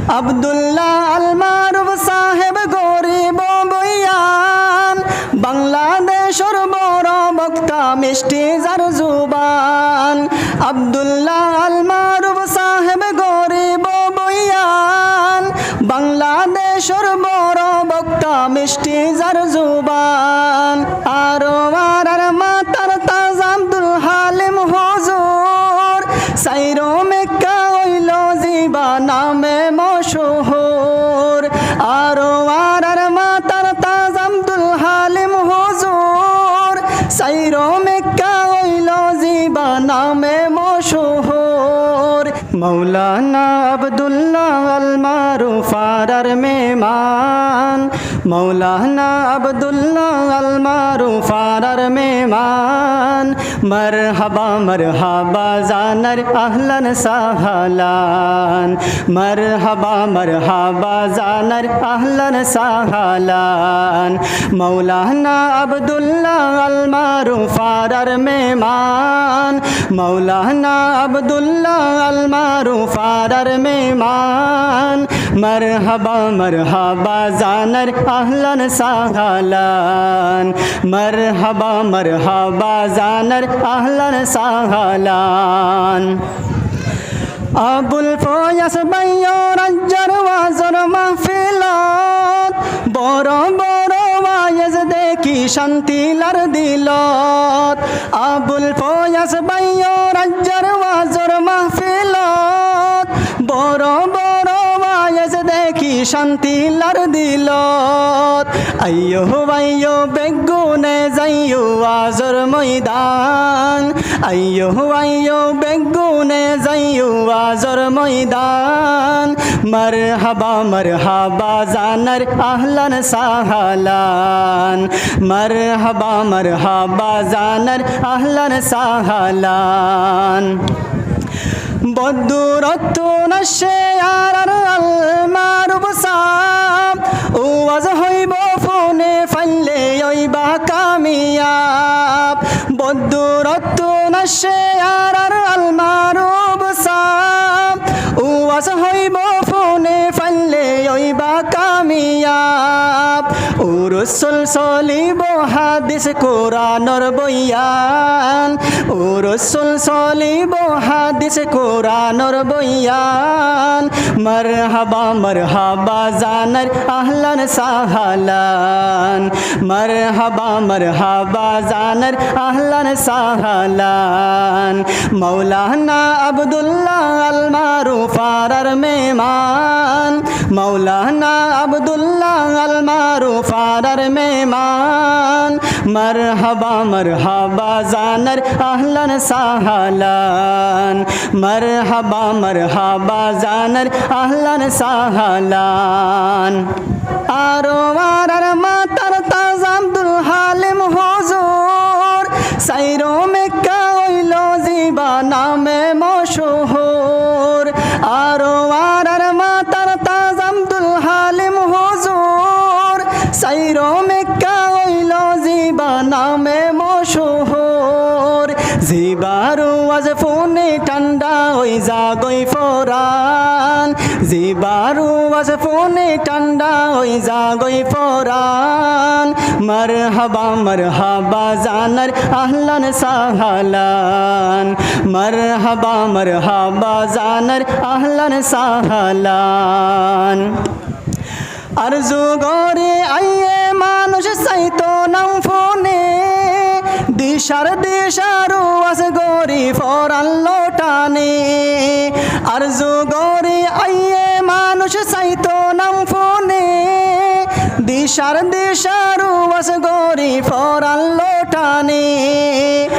আব্দুল্লাহ আল মারুফ সাহেব গরিব বয়ান বাংলাদেশের বড় বক্তা মিষ্টি যার জুবান আব্দুল্লাহ আল মারুফ সাহেব গরিব বয়ান বাংলাদেশের বড় বক্তা মিষ্টি যার জুবান আরো আর মাতার তাজ আব্দুল হালিম হুজুর সাইরো মেক্কা হইল জিবা নামে মশহুর আরো আর মাতার তাজ আব্দুল হালিম হুজুর সাইরো মেক্কা হইল জিবা নামে মশহুর মৌলানা আব্দুল্লাহ আল মারুফ আর মেহমান মৌলানা আব্দুল্লাহ আল মারুফ আর মেহমান মরহবা জানার আহলান সাহলান মরহবা জানার আহলান সাহলান মৌলানা আব্দুল্লাহ আল মারুফ আর মেহমান মৌলানা আব্দুল্লাহ আল মারুফ আর মেহমান মরহবা জানার আহলান সাহলান মরহবা জানার আহলান সাহলান আবুল ফয়াস বাইয় রাজ্জার ওয়াজর মাহফিলত বড় বড় ওয়াজ দেখি শান্তি লার দিলত আবুল ফয়াস বাইয় রাজ্জার ওয়াজর মাহফিলত বড় বড় ওয়াজ দেখি শান্তি লার দিলত আইয়ো বেগুনে যাইয়ো ওয়াজর ময়দান আইয়ো বেগুনে যাইয়ো ওয়াজর ময়দান মরহবা জানার আহলান সাহলান মরহবা জানার আহলান সাহলান বদুরত নশে আর আল মারুফ সাহ ওয়াজ হইব ফোনে ফাইলে ওইবা কামিয়াব বদুরত নশে আর আল মারুফ সাহ ওয়াজ হইব ফোনে ফাইলে ওইবা কামিয়াব ও রাসূল চলিব হাদিস কোরআনের বয়ান ও রাসূল চলিব হাদিস কোরআনের বয়ান মরহবা জানার আহলান সাহলান মরহবা জানার আহলান সাহলান মৌলানা আব্দুল্লাহ আল মারুফ আর মেহমান মৌলানা আব্দুল্লাহ আল মারুফ আর মেহমান মরহবা জানার আহলান সাহলান মরহবা জানার আহলান সাহলান আরো আর মাতার তাজ আব্দুল হালিম হুজুর সাইরো মেক্কা হইল জিবা নামে মশহুর আরো আর মাতার তাজ আব্দুল হালিম হুজুর সাইরো মেক্কা হইল জিবা নামে মশহুর জিবারু আজ ফোনে ঠান্ডা হই জাগই ফরান জিবারু আজ ফোনে ঠান্ডা হই জাগই ফরান মরহবা জানার আহলান সাহলান মরহবা জানার আহলান সাহলান আরজু গরে আইয়ে মানুষ চাইতো নাম ফোনে দিশারু আছে গরি ফরান লোটানে আরজু গরে আইয়ে মানুষ চাইতো নাম ফোনে দিশারু আছে গরি ফরান লোটানে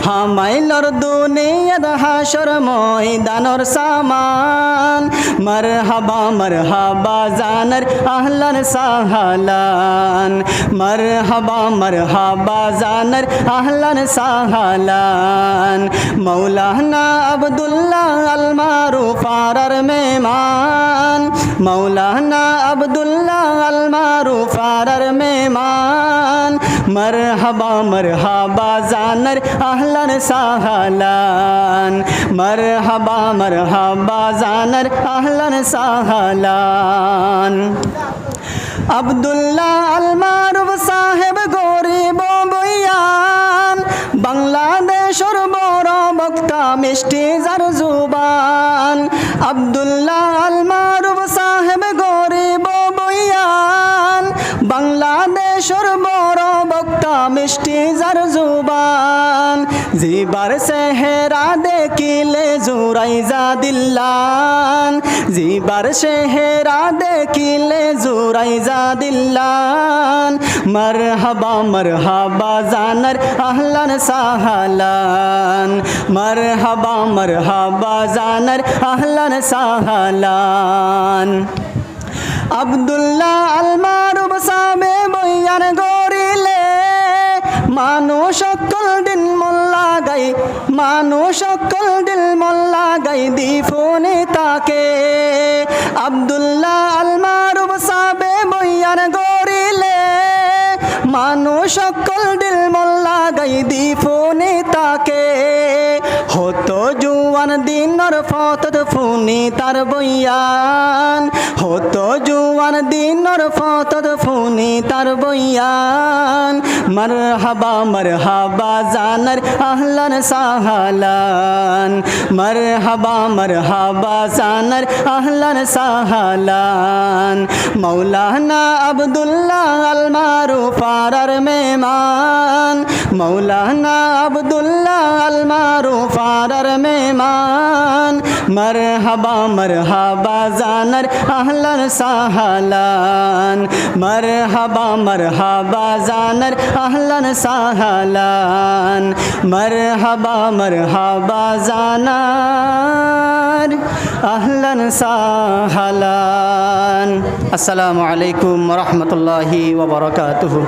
হামাইলর দুনিয়াত হাসর ময়দানর সামান মরহবা জানার আহলান সাহলান মরহবা জানার আহলান সাহলান মৌলানা আব্দুল্লাহ আল মারুফ আর মেহমান মৌলানা আব্দুল্লাহ আল মারুফ আর মেহমান মারহাবা মারহাবা জানার আহলান সাহালান মারহাবা মারহাবা জানার আহলান সাহালান আব্দুল্লাহ আল মারুফ সাহেব গরিব বয়ান বাংলাদেশের বড় বক্তা মিষ্টি যার জুবান আব্দুল্লাহ আল মারুফ সাহেব গরিব বয়ান বাংলাদেশের বড় বক্তা মিষ্টি যার জুবান জিবার সেহেরা দেখিলে জুরাই যা দিল্লান জিবার সেহেরা দেখিলে জুরাই যা দিল্লান মারহাবা মারহাবা জানার আহলান সাহালান মারহাবা মারহাবা জানার আহলান সাহালান আব্দুল্লাহ আল মারুফ সাবে বয়ান গরিলে মানুষ সকল দিন মোল্লা গাই মানুষ সকল দিল মোল্লা গাই দিফুনি তাকে আব্দুল্লাহ আল মারুফ সাবে বয়ান গরিলে মানুষ সকল দিল মোল্লা গাই দিফুনি তাকে হতো জুয়ান দিনর ফতত ফুনি তার বয়ান হতো জুয়ান দিনর ফতত ফুনি তার বয়ান মারহাবা মারহাবা জানার আহলান সাহালান মারহাবা মারহাবা জানার আহলান সাহালান মৌলানা আব্দুল্লাহ আল মারুফ আর মেহমান মৌলানা আব্দুল্লাহ আল মারুফ আর মেহমান মারহাবা মারহাবা জানার আহলান সাহালান মারহাবা মারহাবা জানার আহলান সাহালান মারহাবা মারহাবা জানার আহলান সাহালান আসসালামু আলাইকুম ওয়া রাহমাতুল্লাহি ওয়া বারাকাতুহু।